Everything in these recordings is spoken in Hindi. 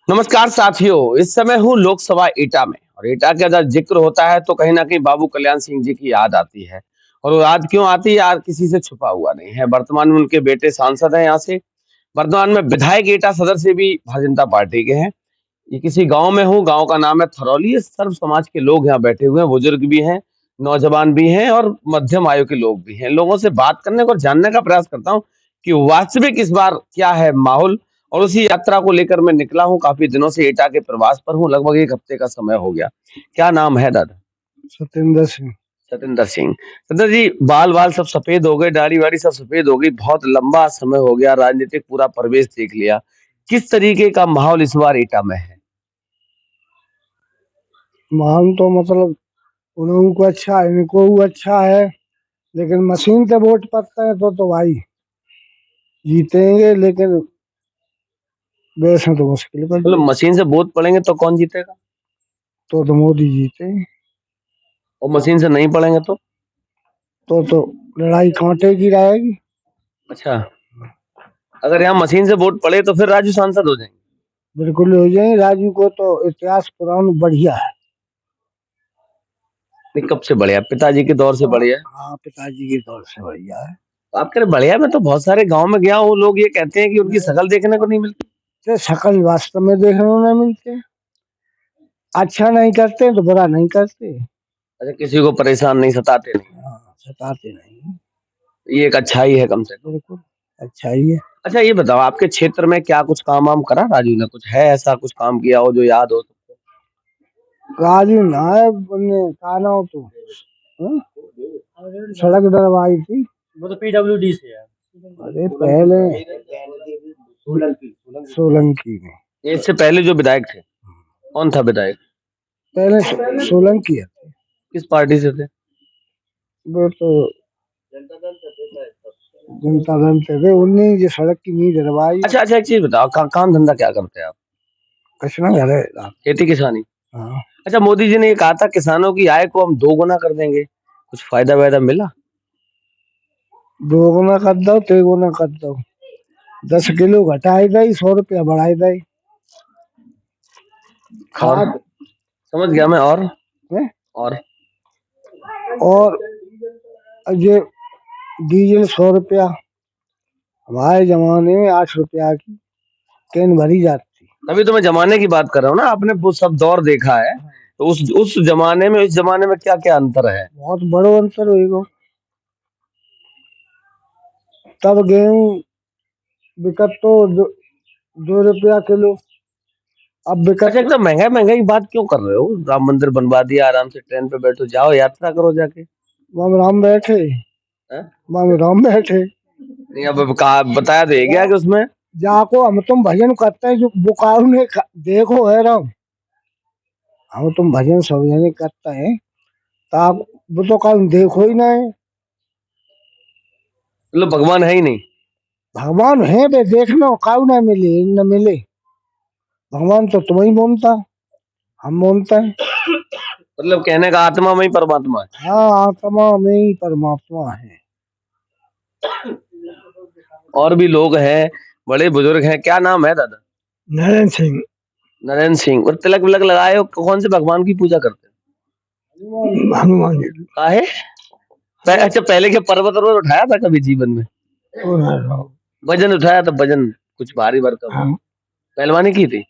नमस्कार साथियों, इस समय हूँ लोकसभा एटा में और एटा का जब जिक्र होता है तो कहीं ना कहीं बाबू कल्याण सिंह जी की याद आती है। और वो याद क्यों आती है यार, किसी से छुपा हुआ नहीं है। वर्तमान में उनके बेटे सांसद हैं यहाँ से। वर्तमान में विधायक एटा सदर से भी भारतीय जनता पार्टी के हैं। ये किसी गांव में हूँ, गांव का नाम है थरौली। ये सर्व समाज के लोग यहाँ बैठे हुए हैं, बुजुर्ग भी हैं, नौजवान भी हैं और मध्यम आयु के लोग भी हैं। लोगों से बात करने को, जानने का प्रयास करता हूँ कि वास्तविक इस बार क्या है माहौल। और उसी यात्रा को लेकर मैं निकला हूँ। काफी दिनों से एटा के प्रवास पर हूँ, लगभग एक हफ्ते का समय हो गया। क्या नाम है दादा? सत्येंद्र सिंह। सतेंद्र सिंह। सतेंद्र जी, बाल बाल सब सफेद हो गए, दाढ़ी वाड़ी सब सफेद हो गई, बहुत लंबा समय हो गया, राजनीतिक पूरा प्रवेश देख लिया। किस तरीके का माहौल इस बार एटा में है? माहौल तो मतलब उन लोगों को अच्छा है, इनको भी अच्छा है, लेकिन मशीन से वोट पड़ता है तो भाई जीतेंगे, लेकिन वैसे तो मुश्किल पड़ मतलब मशीन से वोट पड़ेंगे तो कौन जीतेगा? तो मोदी जीते। और मशीन से नहीं पड़ेंगे तो? तो लड़ाई कांटे की रहेगी। अच्छा, अगर यहाँ मशीन से वोट पड़े तो फिर राजू सांसद हो जाएंगे? बिल्कुल हो जाएंगे। राजू को तो इतिहास पुराना बढ़िया है। नहीं, कब से बढ़िया? पिताजी के दौर से बढ़िया है? हाँ, पिताजी के दौर से बढ़िया है। तो आप कह रहे बढ़िया? मैं तो बहुत सारे गांव में गया हूँ, लोग ये कहते हैं कि उनकी शकल देखने को नहीं मिलती। तो शकल वास्तव में देखने को नहीं मिलते। अच्छा नहीं करते तो बुरा नहीं करते। अच्छा, किसी को परेशान नहीं, सताते नहीं। हाँ, सताते नहीं। ये एक अच्छाई है कम से कम। बिल्कुल अच्छा ही है। अच्छा ये बताओ, आपके क्षेत्र में क्या कुछ काम वाम करा राजू ने? कुछ है ऐसा, कुछ काम किया हो जो याद हो सबको? राजू ना है, कहा ना हो तो। हाँ? सड़क डलवाई थी। वो तो पीडब्ल्यूडी से है। अरे पहले सोलंकी में। ये इससे पहले जो विधायक थे, कौन था विधायक? पहले सोलंकी है। किस पार्टी से थे? वो तो जनता दल से थे। उन्हीं जो सड़क की नींव डलवाई। अच्छा अच्छा, एक चीज बताओ, काम धंधा क्या करते हैं आप? कृष्णा घर है। खेती किसानी? हाँ, अच्छा, मोदी जी ने ये कहा था किसानों की आय को हम 2 गुना कर देंगे, कुछ फायदा वायदा मिला? 2 गुना कर दो, 3 गुना कर दो। 10 किलो घटाई दई, 100 रुपया बढ़ाई दई। और खाद समझ गया मैं। में। और और ये डीजल 100 रुपया। हमारे जमाने में 8 रुपया की कैन भरी जाती। तभी तो मैं जमाने की बात कर रहा हूँ ना, आपने वो सब दौर देखा है। तो उस जमाने में इस जमाने में क्या क्या अंतर है? बहुत बड़ो अंतर होएगा। तब गेहूं बिकत तो 2 रुपया किलो। अब बिकत अच्छा, एकदम महंगाई महंगाई की बात क्यों कर रहे हो? राम मंदिर बनवा दिया, आराम से ट्रेन पे बैठो, जाओ यात्रा करो जाके। माम राम बैठे। हैं? माम राम बैठे। नहीं, अब कहा बताया तो है क्या कि उसमें? जाको हम तुम भजन करते हैं जो बुकारू ने देखो है राम। हम तुम भजन सब जने करते हैं। तो आप वो तो कल देखो ही ना है। मतलब भगवान है ही नहीं? भगवान है बे, देखना काऊ ना मिले न मिले। भगवान तो तुम्हें मानता, हम मानते हैं। मतलब कहने का आत्मा में ही परमात्मा है? हाँ, आत्मा में ही परमात्मा है। और भी लोग हैं, बड़े बुजुर्ग हैं। क्या नाम है दादा? नरेंद्र सिंह। नरेंद्र सिंह। और तिलक विलक लगाए हो? कौन से भगवान की पूजा करते हनुमान जी। हो? काहे? अच्छा, पहले के पर्वत पर्वत उठाया था कभी जीवन में? वजन उठाया था? वजन कुछ भारी भरकम? हाँ, पहलवानी की थी?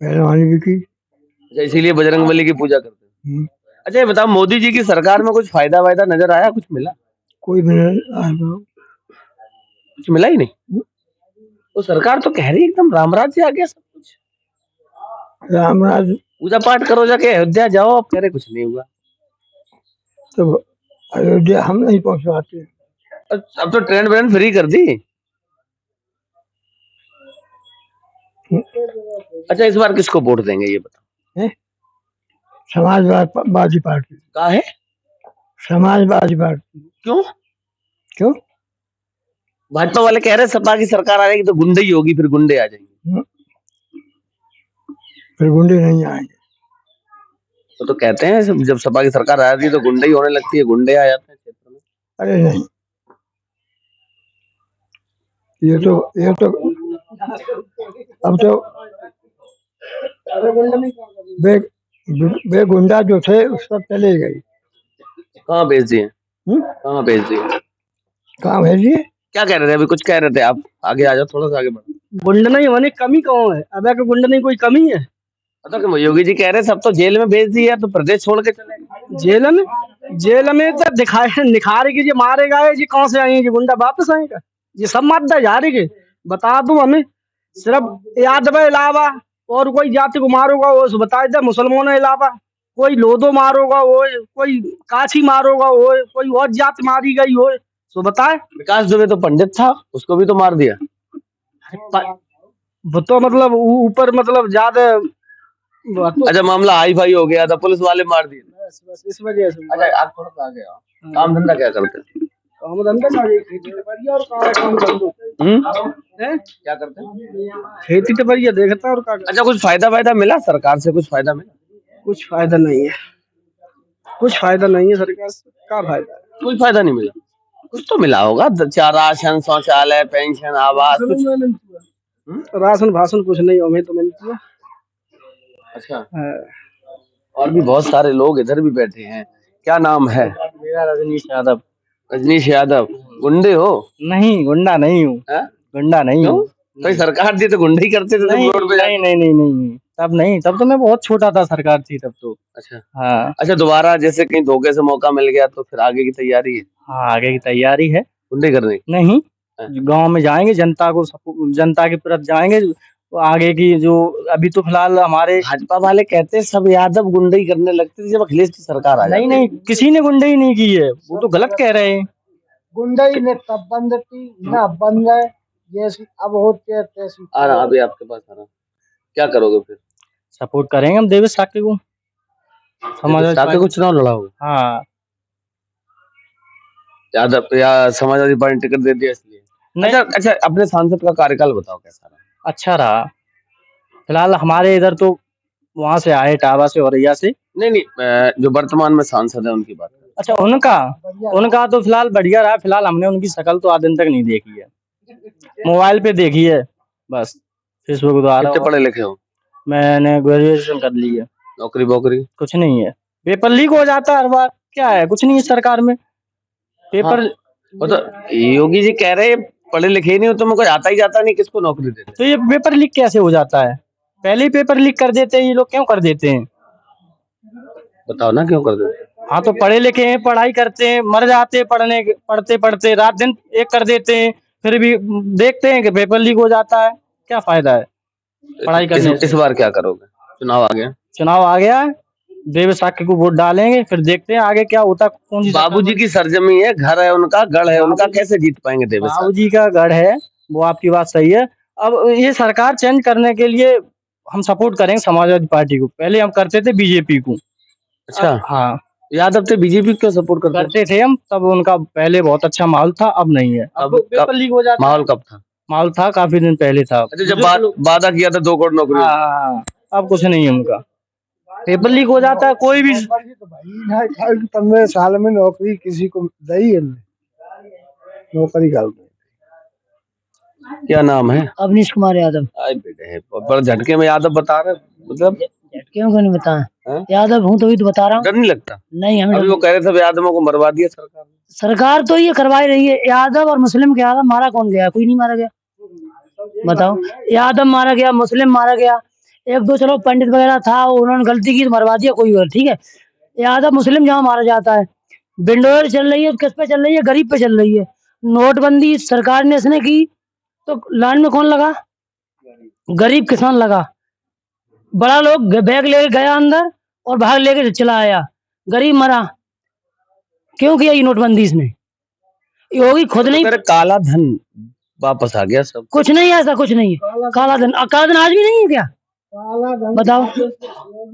पहलवानी भी की। अच्छा, इसीलिए बजरंगबली की पूजा करते हैं। हम्म, अच्छा ये बताओ, मोदी जी की सरकार में कुछ फायदा वायदा नजर आया? कुछ मिला? कोई भी नहीं। कुछ मिला ही नहीं? तो सरकार तो कह रही है एकदम रामराज से आ गया सब कुछ। रामराज पूजा पाठ करो जाके, अयोध्या जाओ, अब कह रहे कुछ नहीं हुआ। तो अयोध्या हम नहीं पहुंचाते। अब तो ट्रेन व्रेन फ्री कर दी। अच्छा, इस बार किसको वोट देंगे ये बताओ? समाजवादी पार्टी। का है? समाजवादी पार्टी। क्यों? क्यों? भाजपा वाले कह रहे हैं सपा की सरकार आ जाएगी तो गुंडे ही होगी, फिर गुंडे आ जाएंगे। फिर गुंडे नहीं आएंगे। तो कहते हैं जब सपा की सरकार आ जाती है तो गुंडे ही होने लगती है, गुंडे आ जाते हैं क्षेत्र में। अरे नहीं, ये तो अब तो वे वे गुंडा जो थे उस पर चले गए। कहाँ भेज दिए? कहाँ भेज दिए? कहाँ भेजिए? क्या कह रहे थे? अभी कुछ कह रहे थे आप, आगे आ जाओ, थोड़ा सा आगे बढ़ो। गुंडा नहीं होने कमी कौन है? अब के गुंडा नहीं कोई कमी है? पता कि योगी जी कह रहे सब तो जेल में भेज दिया, तो प्रदेश छोड़ के चले गए। जेल में तो दिखाए निखारे की, जी मारे गए जी, कौन से आएंगे गुंडा वापस आएगा? ये सब मारदा जा रही के बता दूं हमें, सिर्फ यादव के अलावा और कोई जाति को मारोगा वो बता दे, मुसलमानों के अलावा कोई लोदो मारोगा वो, कोई काछी मारोगा वो, कोई और जाति मारी गई हो तो बताए। विकास दुबे तो पंडित था, उसको भी तो मार दिया। वो तो मतलब ऊपर मतलब ज्यादा। अच्छा, मामला हाई फाई हो गया था, पुलिस वाले मार दिए। बस इस वजह से। अच्छा, आप थोड़ा सा आगे आओ। काम धंधा क्या करते हैं? काम धंधा खेती टपरिया और काम धंधो क्या करते हैं? खेती टपरिया देखता है और का। अच्छा, कुछ फायदा मिला सरकार से? कुछ फायदा मिला? कुछ फायदा नहीं है, कुछ फायदा नहीं है सरकार से। क्या फायदा है? कोई फायदा नहीं मिला। कुछ तो मिला होगा, राशन, शौचालय, पेंशन, आवास, कुछ। राशन भाषण कुछ नहीं हमें तो मिलती है। अच्छा, और भी बहुत सारे लोग इधर भी बैठे हैं। क्या नाम है? मेरा रजनीश यादव। रजनीश यादव। गुंडे हो? नहीं, गुंडा नहीं हूँ। गुंडा नहीं हूँ। कोई सरकार थी तो गुंडे ही करते थे रोड पे? नहीं, तब नहीं, तब तो मैं बहुत छोटा था, सरकार थी तब तो। अच्छा, हाँ। अच्छा, दोबारा जैसे कहीं धोखे से मौका मिल गया तो फिर आगे की तैयारी है? हाँ, आगे की तैयारी है। गुंडे करने की? नहीं, गांव में जाएंगे, जनता के तरफ जाएंगे। आगे की जो अभी तो फिलहाल हमारे भाजपा वाले कहते हैं सब यादव गुंडे ही करने लगते थे जब अखिलेश की सरकार आ जाती। नहीं, किसी ने गुंडे ही नहीं की है, वो तो गलत कह रहे हैं। गुंडा ही ने तब बंद थी ना, बंद है जैसी अब होती है तैसी। आ रहा, अभी आपके पास आ रहा। क्या करोगे फिर? सपोर्ट करेंगे हम देवेश साके को। साके को चुनाव लड़ाओगे? हाँ। यादव या समाजवादी पार्टी टिकट दे दिया इसलिए? अच्छा, अच्छा, अपने सांसद का कार्यकाल बताओ कैसा रहा? अच्छा रहा। फिलहाल हमारे इधर तो वहां से आए, टावा से, औरैया से। नहीं, जो वर्तमान में सांसद है उनकी बात करें। अच्छा, उनका तो फिलहाल बढ़िया रहा। फिलहाल हमने उनकी शक्ल तो आज दिन तक नहीं देखी है, मोबाइल पे देखी है बस, फेसबुक द्वारा। कितने पढ़े लिखे हो? मैंने ग्रेजुएशन कर ली है। नौकरी बोकरी? कुछ नहीं है, पेपर लीक हो जाता है हर बार। क्या है, कुछ नहीं है सरकार में पेपर। वो तो योगी जी कह रहे पढ़े लिखे नहीं हो तो मुझे आता ही जाता नहीं, किसको नौकरी देते? तो ये पेपर लीक कैसे हो जाता है? पहले ही पेपर लीक कर देते हैं ये लोग, क्यों कर देते हैं? बताओ ना क्यों कर देते? हाँ, तो पढ़े लिखे हैं, पढ़ाई करते हैं, मर जाते हैं पढ़ते पढ़ते, रात दिन एक कर देते हैं, फिर भी देखते हैं कि पेपर लीक हो जाता है। क्या फायदा है पढ़ाई करने से? इस बार क्या करोगे? चुनाव आ गया है, देवेश साके को वोट डालेंगे, फिर देखते हैं आगे क्या होता। कौन सी बाबूजी की सरजमी है, घर है उनका, गढ़ है उनका, कैसे जीत पाएंगे देवेश? बाबूजी का गढ़ है, वो आपकी बात सही है। अब ये सरकार चेंज करने के लिए हम सपोर्ट करेंगे समाजवादी पार्टी को। पहले हम करते थे बीजेपी को। अच्छा, हाँ, यादव थे बीजेपी क्यों सपोर्ट करते थे हम, तब उनका पहले बहुत अच्छा माहौल था, अब नहीं है। अब पेपर लीक हो जाता। माहौल कब था? माहौल था काफी दिन पहले था। अच्छा, जब वादा किया था 2 करोड़ नौकरी। हाँ, अब कुछ नहीं है उनका, पेपर लीक हो जाता है। कोई भी 15 साल में नौकरी किसी को दी है? नौकरी कर। क्या नाम है? अवनीश कुमार यादव। बेटे पर झटके में यादव बता रहे, मतलब क्यों नहीं बताएं? यादव हूँ तो बता रहा हूँ। डर नहीं लगता? नहीं, हमें अभी वो कह रहे थे यादवों को मरवा दिया सरकार। सरकार तो ये करवा रही है। यादव और मुस्लिम के यादव मारा कौन गया? कोई नहीं मारा गया, बताओ। यादव मारा गया, मुस्लिम मारा गया, एक दो चलो पंडित वगैरह था, उन्होंने गलती की तो मरवा दिया, कोई और, ठीक है। यादव मुस्लिम जहाँ मारा जाता है, बिंडोर चल रही है, किस पे चल रही है? गरीब पे चल रही है। नोटबंदी सरकार ने इसने की तो लाइन में कौन लगा? गरीब किसान लगा। बड़ा लोग बैग लेके गया अंदर और भाग लेके चला आया, गरीब मरा। क्यों किया ये नोटबंदी इसने? योगी खुद नहीं। काला धन वापस आ गया सब। कुछ नहीं, ऐसा कुछ नहीं है। काला धन आज भी नहीं है क्या? बताओ।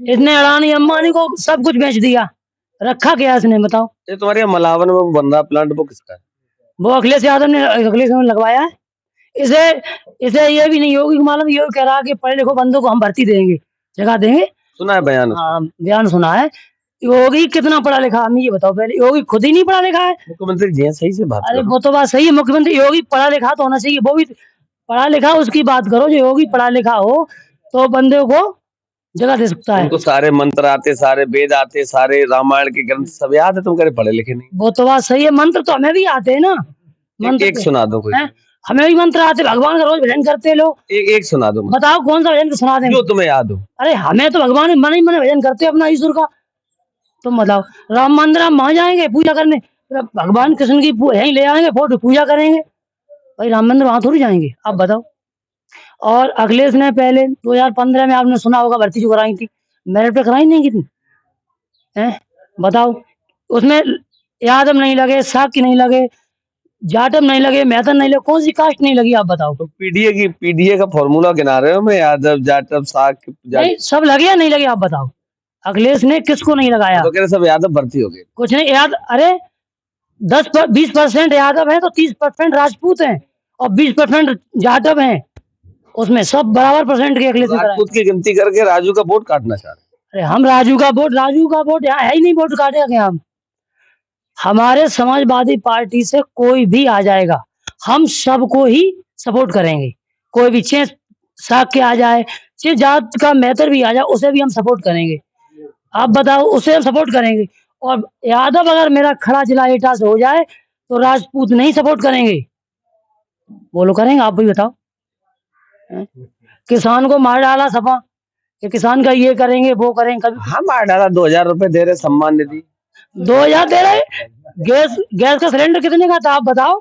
इसने अडानी अंबानी को सब कुछ बेच दिया, रखा क्या इसने? बताओ। ये तुम्हारे मलावन में बन रहा प्लांट, वो किसका है? वो अखिलेश यादव ने लगवाया है। इसे ये भी नहीं होगी मालूम। ये कह रहा कि पढ़े लिखो बंदों को हम भर्ती देंगे, जगह देंगे। सुना है बयान? हाँ, बयान सुना है। योगी कितना पढ़ा लिखा? हमें ये बताओ पहले। योगी खुद ही नहीं पढ़ा लिखा है। मुख्यमंत्री जी सही से बात अरे करो। वो तो बात सही है, मुख्यमंत्री योगी पढ़ा लिखा तो होना चाहिए, वो भी पढ़ा लिखा, उसकी बात करो। जो योगी पढ़ा लिखा हो तो बंदे को जगह दे सकता है। उनको सारे मंत्र आते, सारे वेद आते, सारे रामायण के ग्रंथ सब याद है, तुम कह रहे पढ़े लिखे नहीं। वो तो बात सही है, मंत्र तो हमें भी आते हैं ना। मंत्र एक सुना दो कोई, हमें भी मंत्र आते, भगवान का रोज भजन करते लोग। एक सुना दो, बताओ कौन सा भजन सुना दें जो तुम्हें याद हो। अरे हमें तो भगवान मन ही मन भजन करते अपना ईश्वर का। तुम बताओ, राम मंदिर हम वहां जाएंगे पूजा करने, भगवान कृष्ण की यहीं ले आएंगे, फोटो पूजा करेंगे, भाई राम मंदिर वहां थोड़ी जाएंगे, आप बताओ। और अखिलेश ने पहले 2015 में आपने सुना होगा भर्ती जो कराई थी, मेरिट पे कराई नहीं की थी, हैं बताओ। उसमें यादव नहीं लगे, साकी नहीं लगे, जाटव नहीं लगे, मेहतर नहीं लगे, कौन सी कास्ट नहीं लगी, आप बताओ। तो पीडीए का फॉर्मूला गिना रहे हो, मैं यादव जाटव साक नहीं सब लगे या नहीं लगे, आप बताओ। अखिलेश ने किसको नहीं लगाया? तो कह रहे सब यादव भर्ती हो गए। कुछ नहीं याद, अरे 20% यादव है तो 30% राजपूत हैं और 20% जाटव हैं, उसमें सब बराबर परसेंट के अखिलेश ने कराया। राजपूत की गिनती करके राजू का वोट काटना चाह रहे। अरे हम राजू का वोट यहाँ है ही नहीं, वोट काटेगा क्या हम? हमारे समाजवादी पार्टी से कोई भी आ जाएगा, हम सबको ही सपोर्ट करेंगे। कोई भी चेंज साख के आ जाए, चेंज जात का मेहतर भी आ जाए, उसे भी हम सपोर्ट करेंगे। आप बताओ, उसे हम सपोर्ट करेंगे। और यादव अगर मेरा खड़ा जिला एटा से हो जाए तो राजपूत नहीं सपोर्ट करेंगे, बोलो करेंगे? आप भी बताओ। किसान को मार डाला सपा कि किसान का ये करेंगे वो करेंगे, कभी हाँ मार डाला। 2000 रुपए दे रहे सम्मान निधि, 2000 दे रहे। गैस का सिलेंडर कितने का था आप बताओ?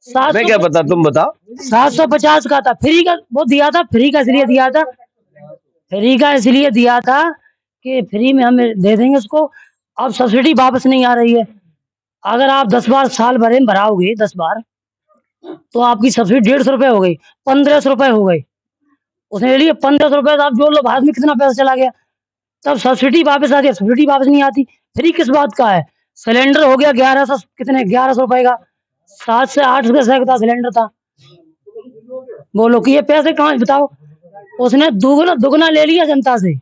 मैं क्या पता, तुम बताओ। 750 का था। फ्री का वो दिया था, फ्री का इसलिए दिया था कि फ्री में हम दे देंगे उसको। अब सब्सिडी वापस नहीं आ रही है। अगर आप 10 बार साल भरे में भराओगे 10 बार तो आपकी सब्सिडी 150 रुपए हो गई, 1500 रुपए हो गई। उसने ले लिए 1500 रुपए, तो आप जोड़ लो भारत में कितना पैसा चला गया। तब सब्सिडी वापस आती है, सब्सिडी वापस नहीं आती। फ्री किस बात का है? सिलेंडर हो गया 1100, कितने 1100 रुपए का, 7 से 8 रुपए का सिलेंडर था। बोलो कि ये पैसे कहाँ, बताओ। उसने दुगना ले लिया जनता से।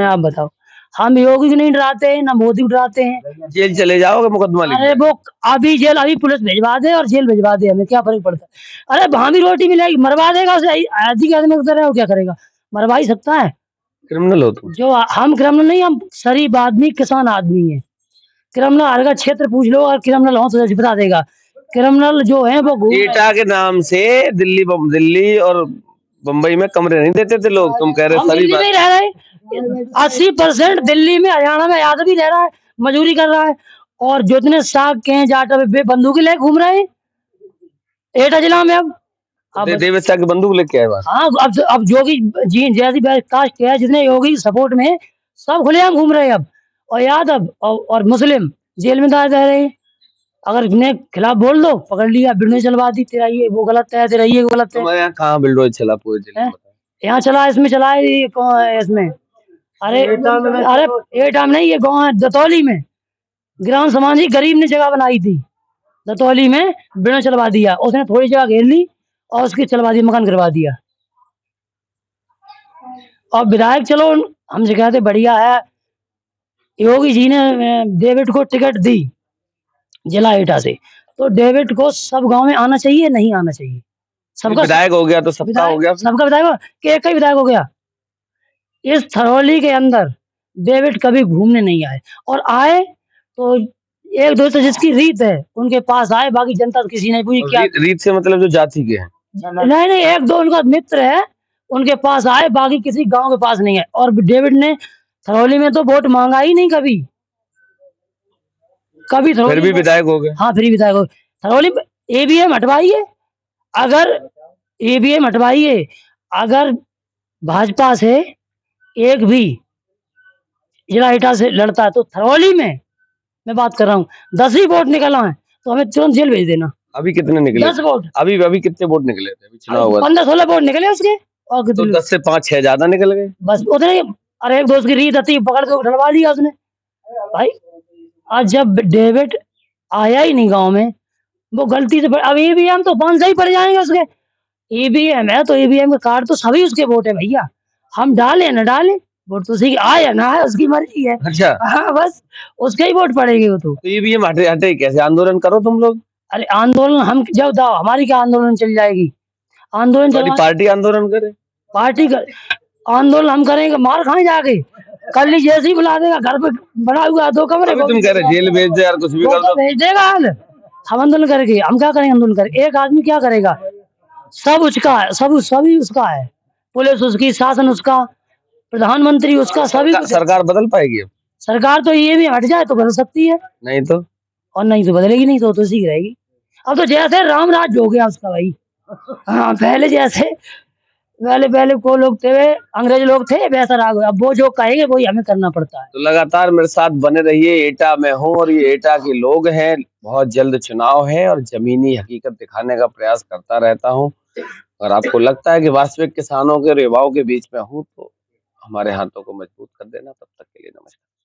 आप बताओ, हम योगी को नहीं डराते हैं, ना मोदी को डराते हैं। जेल चले जाओगे, मुकदमा लिख अरे वो अभी जेल, अभी पुलिस भिजवा दे और जेल भिजवा दे, हमें क्या फर्क पड़ता है? अरे वहां भी रोटी मिलेगी, मरवा देगा उसे, आदि के आदमी को तरह, क्या करेगा? मरवा ही सकता है। क्रिमिनल हो तुम। जो हम क्रिमिनल नहीं, हम शरीफ आदमी, किसान आदमी है। क्रिमिनल हर का क्षेत्र पूछ लो और क्रिमिनल हो तो बता देगा। क्रिमिनल जो है वो एटा के नाम से दिल्ली और बम्बई में कमरे नहीं देते थे लोग, तुम कह रहे हम दिल्ली में ही रह रहे। 80% दिल्ली में, हरियाणा में यादव भी रह रहा है, मजदूरी कर रहा है। और जितने साग के हैं जाटव वे बंदूक लेके घूम रहे हैं एटा जिला में। अब देवेश की बंदूक लेके आए बात। हाँ, अब योगी जी जैसी कास्ट है, जितने योगी सपोर्ट में सब खुलेआम घूम रहे हैं अब। और यादव और मुस्लिम जेल में दायर रह रहे हैं। अगर इतने खिलाफ बोल दो, पकड़ लिया, बिल्डिंग चलवा दी, तेरा ये वो गलत है, तेरा ये गलत है। यहाँ कहाँ बिल्डो चला पूरे जिले में? यहाँ चला, इसमें चला है, ये कौन है इसमें? अरे एटा में नहीं, ये गाँव है दतौली में, ग्राम समाजी गरीब ने जगह बनाई थी दतौली में, बिल्डिंग चलवा दिया उसने, थोड़ी जगह घेर ली और उसकी चलवा दी, मकान करवा दिया। और विधायक चलो हमसे कहते बढ़िया है, योगी जी ने डेविड को टिकट दी जिला एटा से, तो डेविड को सब गांव में आना चाहिए, नहीं आना चाहिए? सबका विधायक हो गया तो सबका हो गया, सबका विधायक कि एक ही विधायक हो गया। इस थरौली के अंदर डेविड कभी घूमने नहीं आए, और आए तो एक दो तो जिसकी रीत है उनके पास आए, बाकी जनता तो किसी नहीं पूछी। क्या रीत से मतलब जो जाति के हैं? नहीं, एक दो उनका मित्र है उनके पास आए, बाकी किसी गांव के पास नहीं है। और डेविड ने थरौली में तो वोट मांगा ही नहीं कभी फिर भी विधायक हो गए। हाँ, फिर विधायक हो गए। थरौली ईवीएम हटवाइए, अगर ईवीएम हटवाइए, अगर भाजपा से एक भी जिला एटा से लड़ता है तो थरौली में मैं बात कर रहा हूँ 10 ही वोट निकला है तो हमें तुरंत जेल भेज देना। अभी कितने निकले? 10 वोट। अभी कितने वोट निकले थे? अभी चुनाव हुआ 15-16 वोट निकले उसके, और तो 10 से 5-6 ज्यादा निकल गए बस उतने ही। अरे एक दोस्त की रीत आती, पकड़ के उठवा लिया उसने भाई। आज जब डेविड आया ही नहीं गांव में, वो गलती से, अब ईवीएम तो 5 ही पड़ जाएंगे उसके। ईवीएम है तो ईवीएम का कार्ड तो सभी उसके वोट है भैया, हम डाले न डाले वोट तो उसी आए या ना आए उसकी मर्जी है। अच्छा हाँ, बस उसके ही वोट पड़ेंगे वो तो। ईवीएम हटे कैसे? आंदोलन करो तुम लोग। अरे आंदोलन हम जब दाओ, हमारी क्या आंदोलन चल जाएगी? आंदोलन चल, पार्टी आंदोलन करे, पार्टी का आंदोलन हम करेंगे, मार खाए जाके। कल ही जैसे ही बुला देगा, घर पे बना हुआ 2 कमरे अभी को तुम कह रहे जेल भेज दे यार, कुछ भी वो कर तो दो। भेज देगा हाल। हम आंदोलन करके हम क्या करेंगे? आंदोलन करके एक आदमी क्या करेगा? सब उसका है, सब सभी उसका है, पुलिस उसकी, शासन उसका, प्रधानमंत्री उसका, सभी कुछ। सरकार बदल पाएगी अब? सरकार तो ये भी हट जाए तो बदल सकती है, नहीं तो और नहीं तो बदलेगी नहीं, तो उसी की रहेगी। अब तो जैसे राम राज हो गया उसका भाई। हाँ, पहले जैसे पहले पहले को लोग थे, अंग्रेज लोग थे, वैसा राग हो। अब वो जो कहेंगे वही हमें करना पड़ता है। तो लगातार मेरे साथ बने रहिए। एटा में हूँ और ये एटा के लोग हैं। बहुत जल्द चुनाव है और जमीनी हकीकत दिखाने का प्रयास करता रहता हूँ। अगर आपको लगता है कि वास्तविक किसानों के और युवाओं के बीच में हूँ, तो हमारे हाथों को मजबूत कर देना। तब तक के लिए नमस्कार।